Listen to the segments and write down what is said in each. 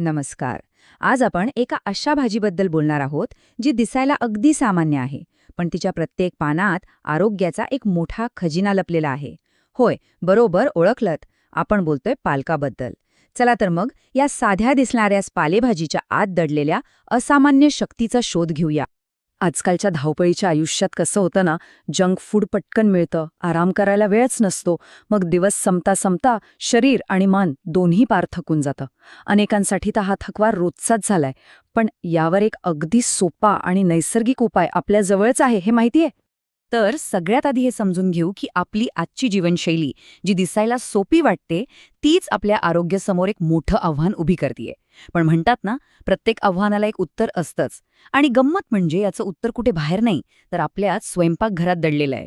नमस्कार. आज आपण एका अशा भाजीबद्दल बोलणार आहोत जी दिसायला अगदी सामान्य आहे, पण तिच्या प्रत्येक पानात आरोग्याचा एक मोठा खजिना लपलेला आहे. होय, बरोबर ओळखलत. आपण बोलतोय पालकाबद्दल. चला तर मग या साध्या दिसणाऱ्या पालेभाजीच्या आत दडलेल्या असामान्य शक्तीचा शोध घेऊया. आजकालच्या धावपळीच्या आयुष्यात कसं होतं ना, जंक फूड पटकन मिळतं, आराम करायला वेळच नसतो. मग दिवस संपता संपता शरीर आणि मन दोन्ही पार थकून जातं. अनेकांसाठी तर हा थकवा रोजचाच झालाय. पण यावर एक अगदी सोपा आणि नैसर्गिक उपाय आपल्या जवळच आहे, हे माहितीये? तर सगळ्यात आधी हे समजून घेऊ की आपली आजची जीवनशैली जी दिसायला सोपी वाटते, तीच आपल्या आरोग्यासमोर एक मोठं आव्हान उभी करतीये. पण म्हणतात ना, प्रत्येक आव्हानाला एक उत्तर असतंच. आणि गंमत म्हणजे याचं उत्तर कुठे बाहेर नाही, तर आपल्याच स्वयंपाकघरात दडलेलं आहे.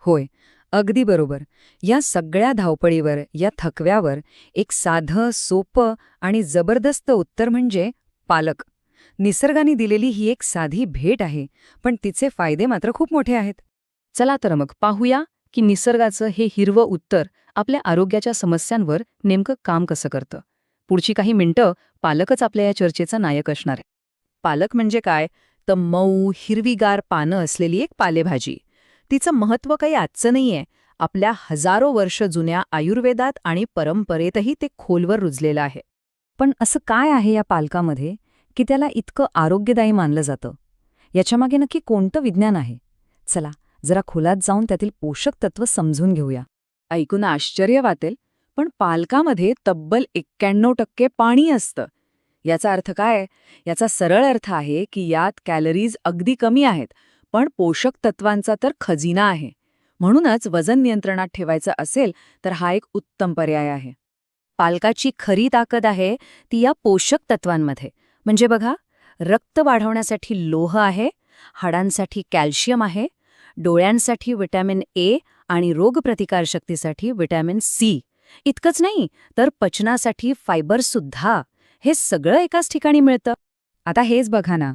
होय, अगदी बरोबर. या सगळ्या धावपळीवर, या थकव्यावर एक साधं, सोपं आणि जबरदस्त उत्तर म्हणजे पालक. निसर्गाने दिलेली ही एक साधी भेट आहे, पण तिचे फायदे मात्र खूप मोठे आहेत. चला तर मग पाहूया की निसर्गाचं हे हिरवं उत्तर आपल्या आरोग्याच्या समस्यांवर नेमकं काम कसं करतं. पुढची काही मिनिटं पालकच आपल्या या चर्चेचा नायक असणार आहे. पालक म्हणजे काय? तर मऊ, हिरवीगार पानं असलेली एक पालेभाजी. तिचं महत्त्व काही आजचं नाहीये. आपल्या हजारो वर्ष जुन्या आयुर्वेदात आणि परंपरेतही ते खोलवर रुजलेलं आहे. पण असं काय आहे या पालकामध्ये की त्याला इतकं आरोग्यदायी मानलं जातं? याच्यामागे नक्की कोणतं विज्ञान आहे? चला जरा खोलात जाऊन त्यातील पोषक तत्व समजून घेऊया. ऐकून आश्चर्य वाटेल, पण पालकामध्ये तब्बल 91% पाणी असतं. याचा अर्थ काय? याचा सरळ अर्थ आहे की यात कॅलरीज अगदी कमी आहेत, पण पोषक तत्वांचा तर खजिना आहे. म्हणूनच वजन नियंत्रणात ठेवायचं असेल तर हा एक उत्तम पर्याय आहे. पालकाची खरी ताकद आहे ती या पोषक तत्वांमध्ये. म्हणजे बघा, रक्त वाढवण्यासाठी लोह आहे, हाडांसाठी कॅल्शियम आहे, डोळ्यांसाठी व्हिटॅमिन ए आणि रोगप्रतिकारशक्तीसाठी व्हिटॅमिन सी. इतकंच नाही, तर पचनासाठी फायबरसुद्धा. हे सगळं एकाच ठिकाणी मिळतं. आता हेच बघा ना,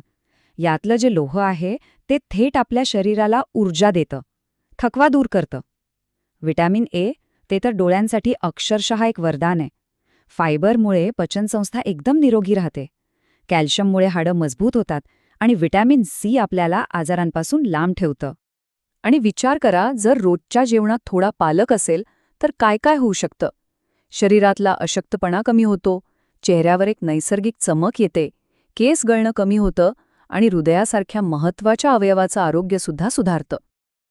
यातलं जे लोह आहे ते थेट आपल्या शरीराला ऊर्जा देतं, थकवा दूर करतं. व्हिटॅमिन ए ते तर डोळ्यांसाठी अक्षरशः एक वरदान आहे. फायबरमुळे पचनसंस्था एकदम निरोगी राहते. कॅल्शियममुळे हाडं मजबूत होतात आणि व्हिटॅमिन सी आपल्याला आजारांपासून लांब ठेवतं. आणि विचार करा, जर रोजच्या जेवणात थोडा पालक असेल तर काय काय होऊ शकतं. शरीरातला अशक्तपणा कमी होतो, चेहऱ्यावर एक नैसर्गिक चमक येते, केस गळणं कमी होतं आणि हृदयासारख्या महत्त्वाच्या अवयवाचं आरोग्यसुद्धा सुधारतं.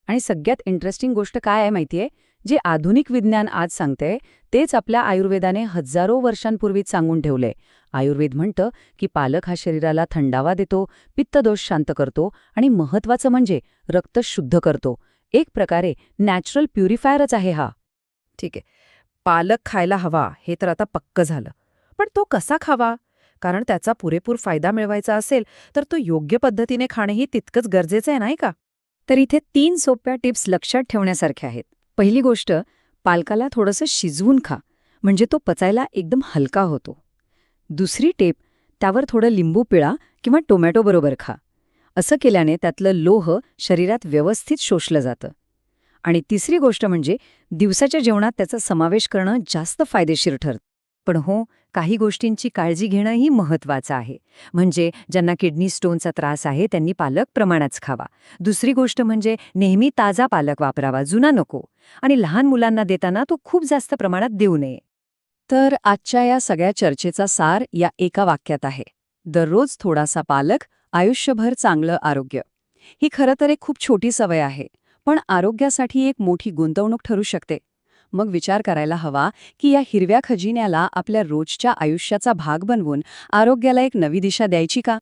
आणि सगळ्यात इंटरेस्टिंग गोष्ट काय आहे माहितीये? जे आधुनिक विज्ञान आज सांगते तेच आपल्या आयुर्वेदाने हजारो वर्षांपूर्वीच सांगून ठेवलंय. आयुर्वेद म्हणतं की पालक हा शरीराला थंडावा देतो, पित्तदोष शांत करतो आणि महत्त्वाचं म्हणजे रक्त शुद्ध करतो. एक प्रकारे नॅचरल प्युरिफायरच आहे हा. ठीक आहे, पालक खायला हवा हे तर आता पक्क झालं. पण तो कसा खावा? कारण त्याचा पुरेपूर फायदा मिळवायचा असेल तर तो योग्य पद्धतीने खाणंही तितकंच गरजेचं आहे, नाही का? तर इथे 3 सोप्या टिप्स लक्षात ठेवण्यासारख्या आहेत. पहिली गोष्ट, पालकाला थोडंसं शिजवून खा, म्हणजे तो पचायला एकदम हलका होतो. दुसरी टिप, त्यावर थोडं लिंबू पिळा किंवा टोमॅटो बरोबर खा. असं केल्याने त्यातलं लोह शरीरात व्यवस्थित शोषलं जातं. आणि तिसरी गोष्ट म्हणजे दिवसाच्या जेवणात त्याचा समावेश करणं जास्त फायदेशीर ठरतं. पण हो, काही गोष्टींची काळजी घेणंही महत्त्वाचं आहे. म्हणजे ज्यांना किडनी स्टोनचा त्रास आहे त्यांनी पालक प्रमाणात खावा. दुसरी गोष्ट म्हणजे नेहमी ताजा पालक वापरावा, जुना नको. आणि लहान मुलांना देताना तो खूप जास्त प्रमाणात देऊ नये. तर आजच्या या सगळ्या चर्चेचा सार या एका वाक्यात आहे: दररोज थोडासा पालक, आयुष्यभर चांगलं आरोग्य. ही खरं तर एक खूप छोटी सवय आहे, पण आरोग्यासाठी एक मोठी गुंतवणूक ठरू शकते. मग विचार करायला हवा की या हिरव्या खजिन्याला आपल्या रोजच्या आयुष्याचा भाग बनवून आरोग्याला एक नवी दिशा द्यायची का?